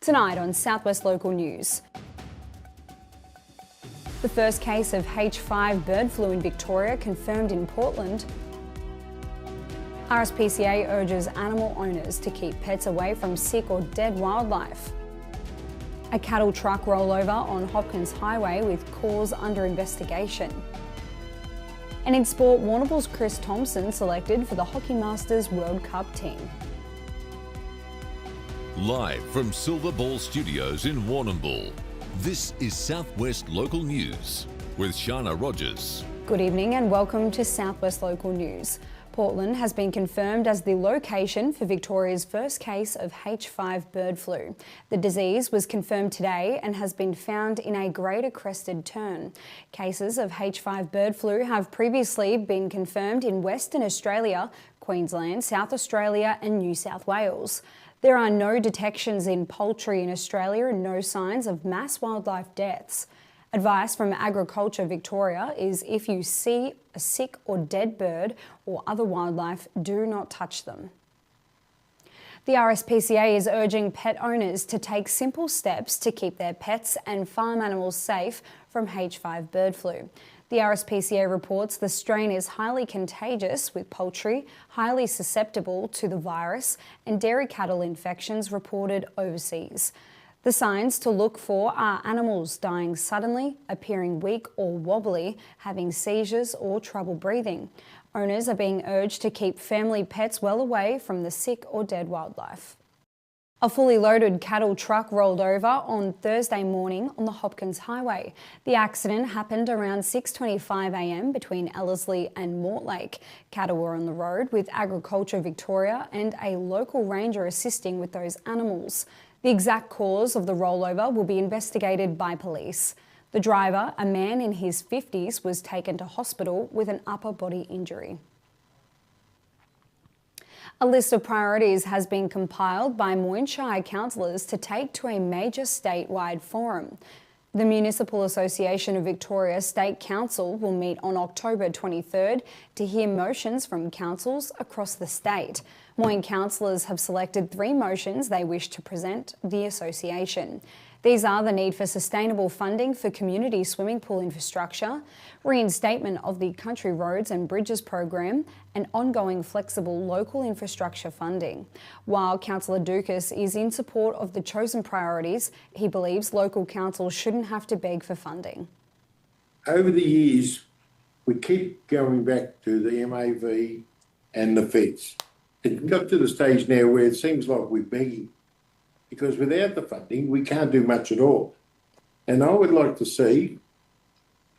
Tonight on Southwest Local News. The first case of H5 bird flu in Victoria confirmed in Portland. RSPCA urges animal owners to keep pets away from sick or dead wildlife. A cattle truck rollover on Hopkins Highway with cause under investigation. And in sport, Warrnambool's Chris Thompson selected for the Hockey Masters World Cup team. Live from Silver Ball Studios in Warrnambool, this is Southwest Local News with Sharna Rogers. Good evening and welcome to Southwest Local News. Portland has been confirmed as the location for Victoria's first case of H5 bird flu. The disease was confirmed today and has been found in a greater crested tern. Cases of H5 bird flu have previously been confirmed in Western Australia, Queensland, South Australia and New South Wales. There are no detections in poultry in Australia and no signs of mass wildlife deaths. Advice from Agriculture Victoria is if you see a sick or dead bird or other wildlife, do not touch them. The RSPCA is urging pet owners to take simple steps to keep their pets and farm animals safe from H5 bird flu. The RSPCA reports the strain is highly contagious, with poultry highly susceptible to the virus and dairy cattle infections reported overseas. The signs to look for are animals dying suddenly, appearing weak or wobbly, having seizures or trouble breathing. Owners are being urged to keep family pets well away from the sick or dead wildlife. A fully loaded cattle truck rolled over on Thursday morning on the Hopkins Highway. The accident happened around 6:25 a.m. between Ellerslie and Mortlake. Cattle were on the road with Agriculture Victoria and a local ranger assisting with those animals. The exact cause of the rollover will be investigated by police. The driver, a man in his 50s, was taken to hospital with an upper body injury. A list of priorities has been compiled by Moyne Shire councillors to take to a major statewide forum. The Municipal Association of Victoria State Council will meet on October 23rd to hear motions from councils across the state. Moyne councillors have selected 3 motions they wish to present the association. These are the need for sustainable funding for community swimming pool infrastructure, reinstatement of the Country Roads and Bridges program, and ongoing flexible local infrastructure funding. While Councillor Dukas is in support of the chosen priorities, he believes local councils shouldn't have to beg for funding. Over the years, we keep going back to the MAV and the feds. It got to the stage now where it seems like we're begging, because without the funding, we can't do much at all. And I would like to see,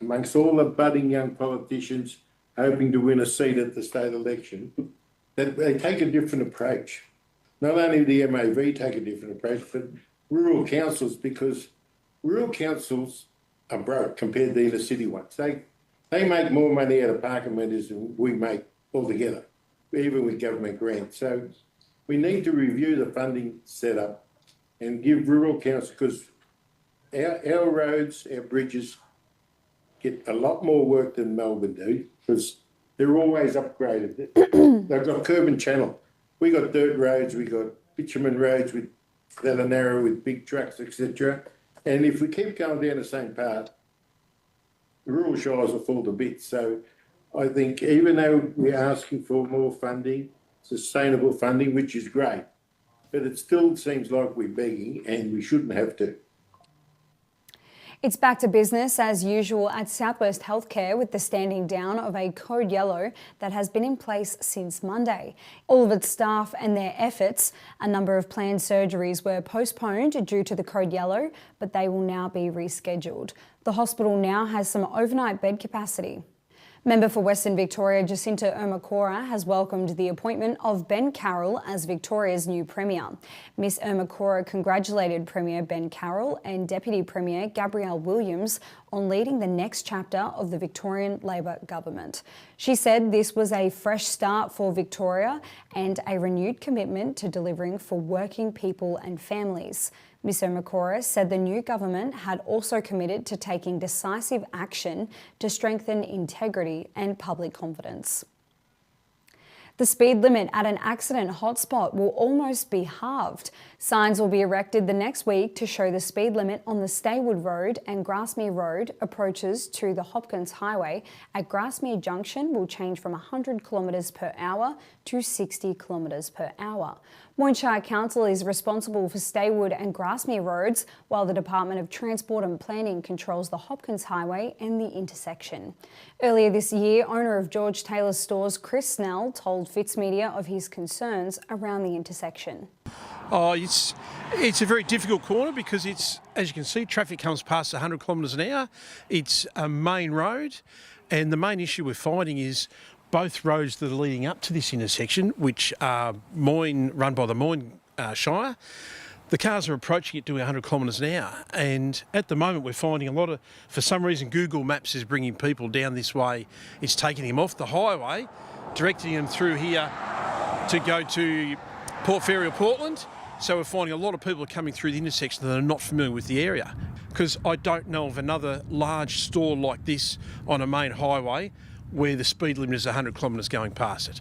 amongst all the budding young politicians hoping to win a seat at the state election, that they take a different approach. Not only the MAV take a different approach, but rural councils, because rural councils are broke compared to the inner city ones. They make more money out of parking meters than we make altogether, even with government grants. So we need to review the funding setup and give rural councils, because our roads, our bridges get a lot more work than Melbourne do, because they're always upgraded. They've got curb and channel. We got dirt roads, we got bitumen roads that are narrow with big trucks, etc. And if we keep going down the same path, the rural shires will fall to bits. So I think even though we're asking for more funding, sustainable funding, which is great, but it still seems like we're begging and we shouldn't have to. It's back to business as usual at Southwest Healthcare with the standing down of a code yellow that has been in place since Monday. All of its staff and their efforts, a number of planned surgeries were postponed due to the code yellow, but they will now be rescheduled. The hospital now has some overnight bed capacity. Member for Western Victoria Jacinta Ermacora has welcomed the appointment of Ben Carroll as Victoria's new Premier. Miss Ermacora congratulated Premier Ben Carroll and Deputy Premier Gabrielle Williams on leading the next chapter of the Victorian Labor government. She said this was a fresh start for Victoria and a renewed commitment to delivering for working people and families. Ms Ermacora said the new government had also committed to taking decisive action to strengthen integrity and public confidence. The speed limit at an accident hotspot will almost be halved. Signs will be erected the next week to show the speed limit on the Staywood Road and Grassmere Road approaches to the Hopkins Highway at Grassmere Junction will change from 100 kilometres per hour to 60 kilometres per hour. Moyne Shire Council is responsible for Staywood and Grassmere Roads, while the Department of Transport and Planning controls the Hopkins Highway and the intersection. Earlier this year, owner of George Taylor Stores, Chris Snell, told Fitzmedia of his concerns around the intersection. Oh, it's a very difficult corner because it's, as you can see, traffic comes past 100 kilometres an hour. It's a main road, and the main issue we're finding is both roads that are leading up to this intersection, which are run by the Moyne Shire, the cars are approaching it doing 100 kilometres an hour. And at the moment, we're finding for some reason, Google Maps is bringing people down this way. It's taking them off the highway, directing them through here to go to Port Fairy or Portland. So we're finding a lot of people are coming through the intersection that are not familiar with the area. Because I don't know of another large store like this on a main highway where the speed limit is 100 kilometres going past it.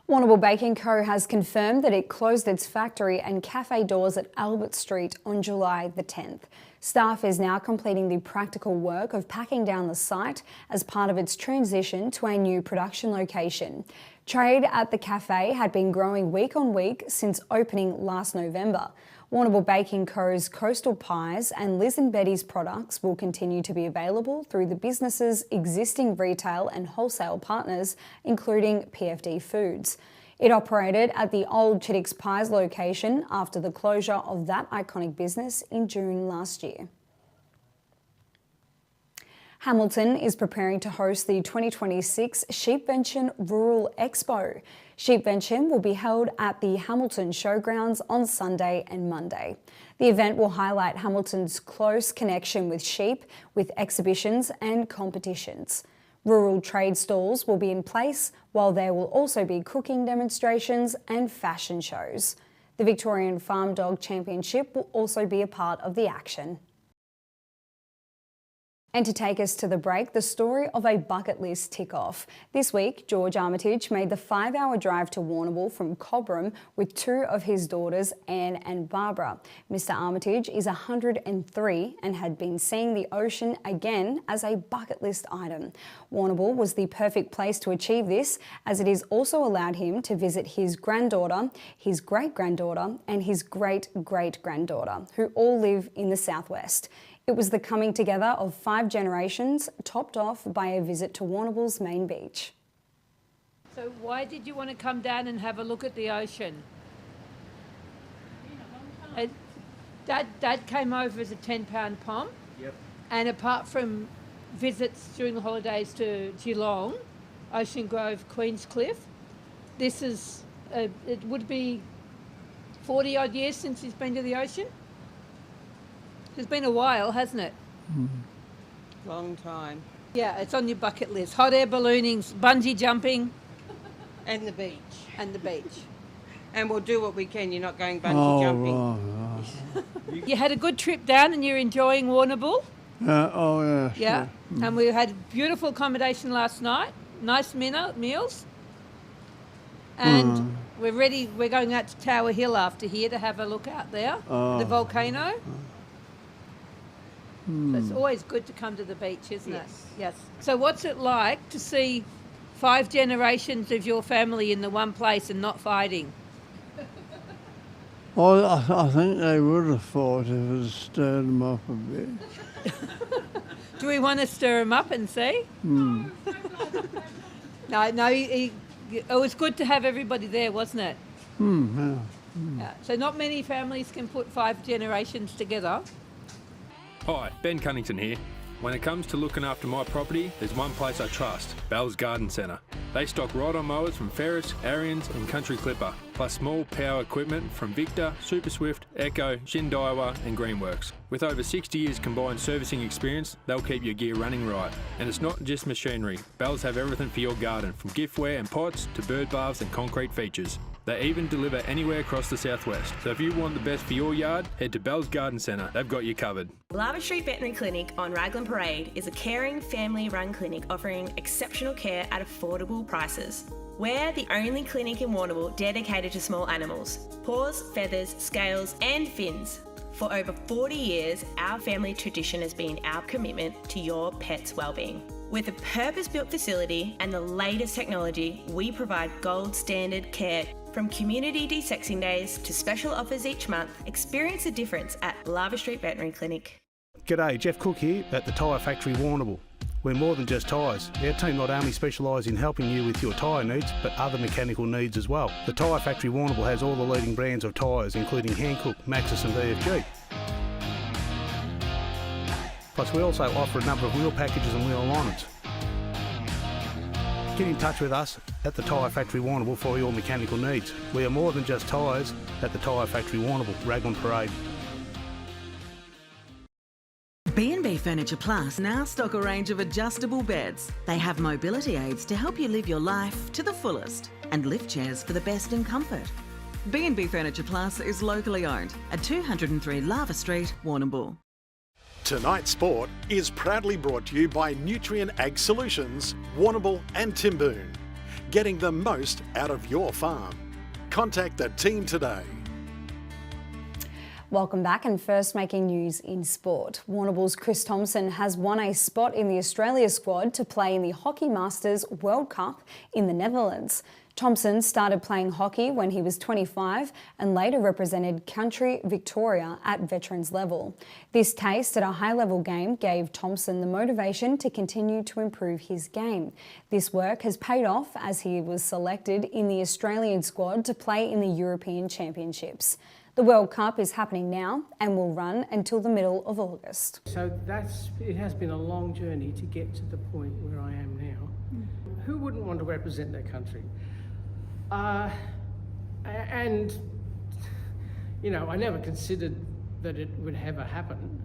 Warrnambool Baking Co has confirmed that it closed its factory and cafe doors at Albert Street on July the 10th. Staff is now completing the practical work of packing down the site as part of its transition to a new production location. Trade at the cafe had been growing week on week since opening last November. Warrnambool Baking Co.'s coastal pies and Liz and Betty's products will continue to be available through the business's existing retail and wholesale partners, including PFD Foods. It operated at the old Chittix Pies location after the closure of that iconic business in June last year. Hamilton is preparing to host the 2026 Sheepvention Rural Expo. Sheepvention will be held at the Hamilton Showgrounds on Sunday and Monday. The event will highlight Hamilton's close connection with sheep, with exhibitions and competitions. Rural trade stalls will be in place, while there will also be cooking demonstrations and fashion shows. The Victorian Farm Dog Championship will also be a part of the action. And to take us to the break, the story of a bucket list tick-off. This week, George Armitage made the 5-hour drive to Warrnambool from Cobram with 2 of his daughters, Anne and Barbara. Mr. Armitage is 103 and had been seeing the ocean again as a bucket list item. Warrnambool was the perfect place to achieve this, as it has also allowed him to visit his granddaughter, his great-granddaughter and his great-great-granddaughter, who all live in the southwest. It was the coming together of 5 generations, topped off by a visit to Warrnambool's main beach. So why did you want to come down and have a look at the ocean? Dad came over as a 10-pound pom. Yep. And apart from visits during the holidays to Geelong, Ocean Grove, Queenscliff, this is, it would be 40 odd years since he's been to the ocean. It's been a while, hasn't it? Long time. Yeah, it's on your bucket list. Hot air ballooning, bungee jumping. And the beach. And the beach. And we'll do what we can. You're not going bungee jumping. Right. You had a good trip down and you're enjoying Warrnambool? Yes. Yeah. And we had beautiful accommodation last night. Nice meals. And we're ready. We're going out to Tower Hill after here to have a look out there. The volcano. So it's always good to come to the beach, isn't it? Yes. So what's it like to see 5 generations of your family in the one place and not fighting? I think they would have fought if it stirred them up a bit. Do we want to stir them up and see? No, it was good to have everybody there, wasn't it? Yeah. So not many families can put 5 generations together. Hi, Ben Cunnington here. When it comes to looking after my property, there's one place I trust, Bell's Garden Centre. They stock ride-on mowers from Ferris, Ariens and Country Clipper, plus small power equipment from Victor, Super Swift, Echo, Shin-Daiwa and Greenworks. With over 60 years combined servicing experience, they'll keep your gear running right. And it's not just machinery. Bells have everything for your garden, from giftware and pots to bird baths and concrete features. They even deliver anywhere across the southwest. So if you want the best for your yard, head to Bell's Garden Centre. They've got you covered. Lava Street Veterinary Clinic on Raglan Parade is a caring, family-run clinic offering exceptional care at affordable prices. We're the only clinic in Warrnambool dedicated to small animals. Paws, feathers, scales and fins. For over 40 years, our family tradition has been our commitment to your pet's wellbeing. With a purpose-built facility and the latest technology, we provide gold standard care. From community de-sexing days to special offers each month, experience the difference at Lava Street Veterinary Clinic. G'day, Jeff Cook here at the Tyre Factory Warrnambool. We're more than just tyres. Our team not only specialise in helping you with your tyre needs, but other mechanical needs as well. The Tyre Factory Warrnambool has all the leading brands of tyres, including Hankook, Maxxis and BFG. Plus we also offer a number of wheel packages and wheel alignments. Get in touch with us at the Tyre Factory Warrnambool for your mechanical needs. We are more than just tyres at the Tyre Factory Warrnambool, Raglan Parade. B&B Furniture Plus now stock a range of adjustable beds. They have mobility aids to help you live your life to the fullest and lift chairs for the best in comfort. B&B Furniture Plus is locally owned at 203 Lava Street, Warrnambool. Tonight's sport is proudly brought to you by Nutrient Ag Solutions, Warrnambool and Timboon. Getting the most out of your farm. Contact the team today. Welcome back, and first making news in sport. Warrnambool's Chris Thompson has won a spot in the Australia squad to play in the Hockey Masters World Cup in the Netherlands. Thompson started playing hockey when he was 25 and later represented country Victoria at veterans level. This taste at a high-level game gave Thompson the motivation to continue to improve his game. This work has paid off as he was selected in the Australian squad to play in the European Championships. The World Cup is happening now and will run until the middle of August. So it has been a long journey to get to the point where I am now. Who wouldn't want to represent their country? And, you know, I never considered that it would ever happen.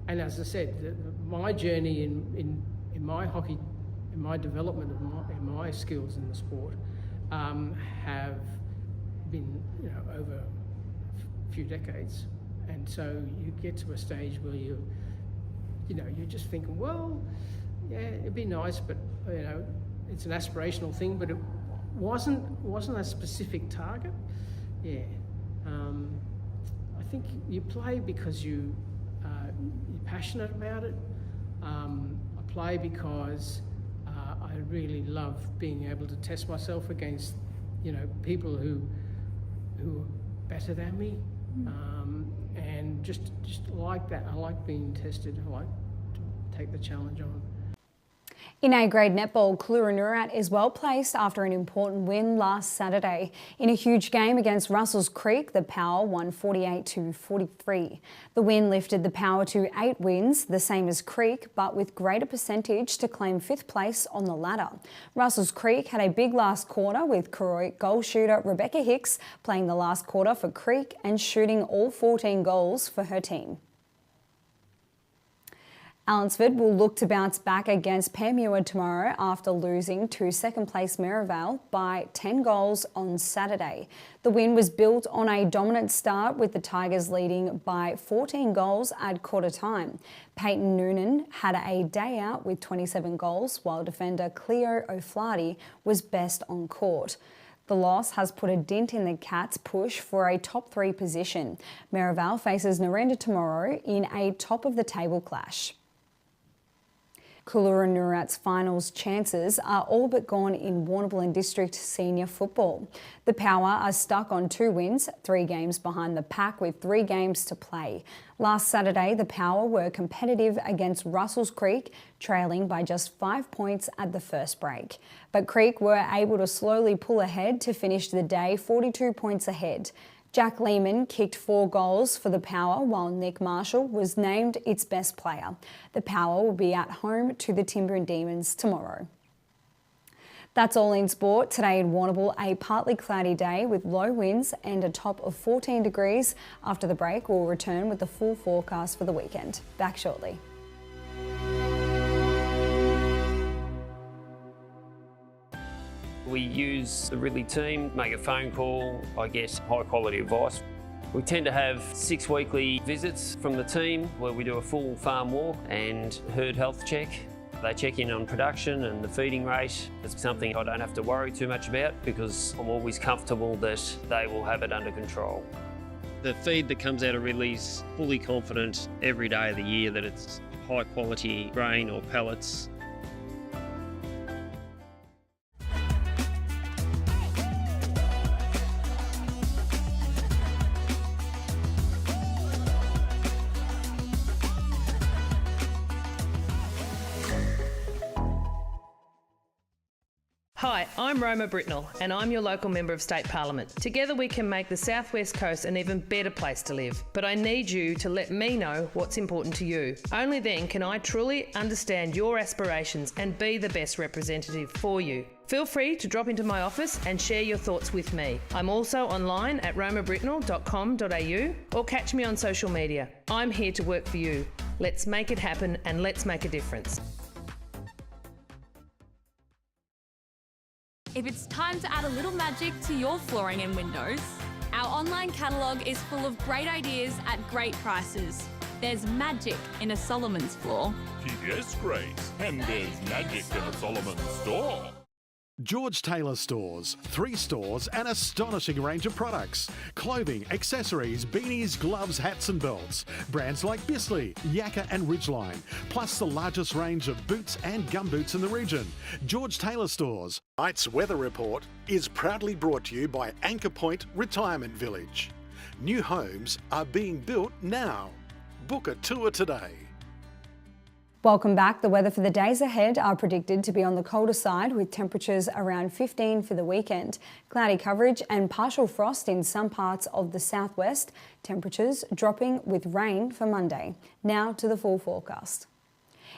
And as I said, my journey in my hockey, in my development of in my skills in the sport, have been, you know, over a few decades. And so you get to a stage where you're just thinking, well, yeah, it'd be nice, but, you know, it's an aspirational thing, but it wasn't a specific target. Yeah, I think you play because you're passionate about it. I play because I really love being able to test myself against, you know, people who are better than me, and just like that. I like being tested. I like to take the challenge on. In A-grade netball, Cooloonoorat is well placed after an important win last Saturday. In a huge game against Russells Creek, the Power won 48-43. The win lifted the Power to 8 wins, the same as Creek, but with greater percentage to claim 5th place on the ladder. Russells Creek had a big last quarter with Koroit goal shooter Rebecca Hicks playing the last quarter for Creek and shooting all 14 goals for her team. Allansford will look to bounce back against Panmure tomorrow after losing to second-place Merivale by 10 goals on Saturday. The win was built on a dominant start with the Tigers leading by 14 goals at quarter time. Peyton Noonan had a day out with 27 goals, while defender Cleo O'Flaherty was best on court. The loss has put a dent in the Cats' push for a top 3 position. Merivale faces Narendra tomorrow in a top-of-the-table clash. Cooloonoorat's finals chances are all but gone in Warrnambool and District Senior Football. The Power are stuck on 2 wins, 3 games behind the pack with 3 games to play. Last Saturday, the Power were competitive against Russells Creek, trailing by just 5 points at the first break. But Creek were able to slowly pull ahead to finish the day 42 points ahead. Jack Lehman kicked 4 goals for the Power, while Nick Marshall was named its best player. The Power will be at home to the Timboon Demons tomorrow. That's all in sport. Today in Warrnambool, a partly cloudy day with low winds and a top of 14 degrees. After the break, we'll return with the full forecast for the weekend. Back shortly. We use the Ridley team, make a phone call, I guess high quality advice. We tend to have 6 weekly visits from the team where we do a full farm walk and herd health check. They check in on production and the feeding rate. It's something I don't have to worry too much about because I'm always comfortable that they will have it under control. The feed that comes out of Ridley's fully confident every day of the year that it's high quality grain or pellets. Hi, I'm Roma Britnell and I'm your local Member of State Parliament. Together we can make the South West Coast an even better place to live. But I need you to let me know what's important to you. Only then can I truly understand your aspirations and be the best representative for you. Feel free to drop into my office and share your thoughts with me. I'm also online at romabritnell.com.au or catch me on social media. I'm here to work for you. Let's make it happen and let's make a difference. If it's time to add a little magic to your flooring and windows, our online catalogue is full of great ideas at great prices. There's magic in a Solomon's floor. Yes, Grace, and there's magic in a Solomon's store. George Taylor Stores, 3 stores, an astonishing range of products. Clothing, accessories, beanies, gloves, hats and belts. Brands like Bisley, Yakka and Ridgeline. Plus the largest range of boots and gumboots in the region. George Taylor Stores. Tonight's weather report is proudly brought to you by Anchor Point Retirement Village. New homes are being built now. Book a tour today. Welcome back. The weather for the days ahead are predicted to be on the colder side with temperatures around 15 for the weekend. Cloudy coverage and partial frost in some parts of the southwest. Temperatures dropping with rain for Monday. Now to the full forecast.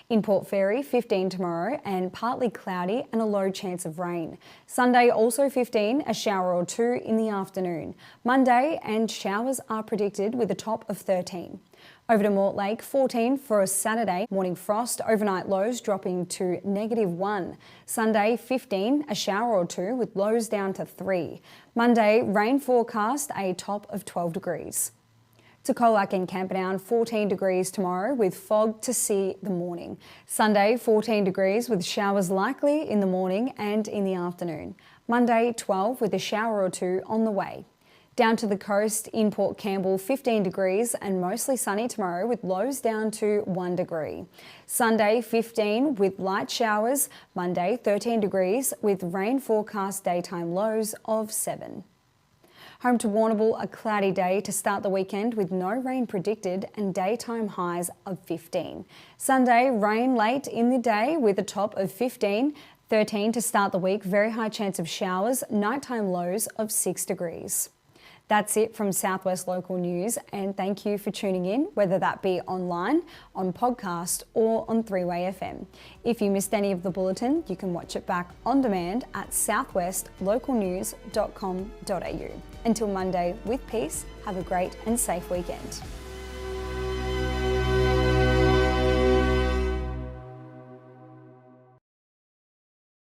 In Port Fairy, 15 tomorrow and partly cloudy and a low chance of rain. Sunday also 15, a shower or 2 in the afternoon. Monday and showers are predicted with a top of 13. Over to Mortlake, 14 for a Saturday. Morning frost, overnight lows dropping to -1. Sunday, 15, a shower or 2 with lows down to 3. Monday, rain forecast, a top of 12 degrees. To Colac and Camperdown, 14 degrees tomorrow with fog to see the morning. Sunday, 14 degrees with showers likely in the morning and in the afternoon. Monday, 12 with a shower or 2 on the way. Down to the coast, in Port Campbell, 15 degrees and mostly sunny tomorrow with lows down to 1 degree. Sunday, 15 with light showers. Monday, 13 degrees with rain forecast daytime lows of 7. Home to Warrnambool, a cloudy day to start the weekend with no rain predicted and daytime highs of 15. Sunday, rain late in the day with a top of 15. 13 to start the week, very high chance of showers, nighttime lows of 6 degrees. That's it from Southwest Local News, and thank you for tuning in, whether that be online, on podcast or on 3-Way FM. If you missed any of the bulletin, you can watch it back on demand at southwestlocalnews.com.au. Until Monday, with peace, have a great and safe weekend.